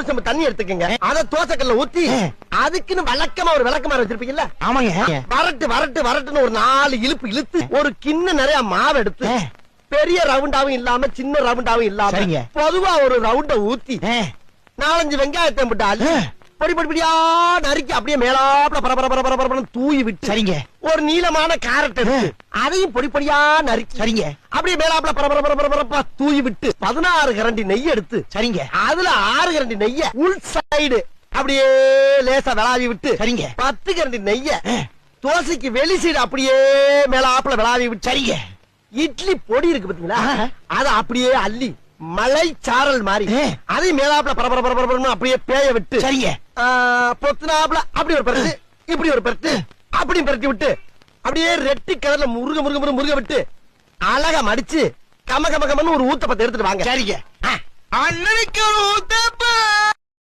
ஒரு செம்பு தண்ணி எடுத்துக்கங்க. அத தோசைக்கல்ல ஊத்தி அதுக்குன்னு வழக்கமா ஒரு விளக்கமாறு வச்சிருப்பீங்கல்ல? ஆமாங்க. வரட்டு வரட்டு வரட்டுன்னு ஒரு 4 இழுப்பு இழுத்து ஒரு கிண்ண நிறைய மாவு எடுத்து பெரிய ரவுண்டாவும் இல்லாம சின்ன ரவுண்டாவும் இல்லாம பொதுவா ஒரு ரவுண்ட ஊத்தி 4-5 வெங்காயத்தை போட்டு அள்ளி பொடி பொடியா நறுக்கி அப்படியே மேலாப்ல பரபர தூவி விட்டு சரிங்க ஒரு நீளமான கேரட் எடுத்து அதையும் பொடி பொடியா நறுக்கி சரிங்க அப்படியே மேலாப்ல பரபர தூவி விட்டு 16 கரண்டி நெய் எடுத்து சரிங்க அதுல 6 கரண்டி நெய்ய உள் சைடு அப்படியே லேசா விளாவி விட்டு சரிங்க 10 கரண்டி நெய்ய தோசைக்கு வெளி சைடு அப்படியே மேலாப்ல விளாவி விட்டு சரிங்க இட்லி பொடி இருக்கு பாத்தீங்களா அத அப்படியே அள்ளி மலை சாரல் மாதிரி அதை மேலாப்ல பரபர அப்படியே பேய விட்டு சரிங்க பொத்துனாப்ல அப்படி ஒரு பரட்டு இப்படி ஒரு பரட்டு அப்படி பரட்டி விட்டு அப்படியே ரெட்டி கலர்ல முருக விட்டு அழகா மடிச்சு கம கம கமன்னு ஒரு ஊத்தப்பத்தை எடுத்துட்டு வாங்க. சரிங்க. அண்ணனுக்கு ஒரு ஊத்தப்ப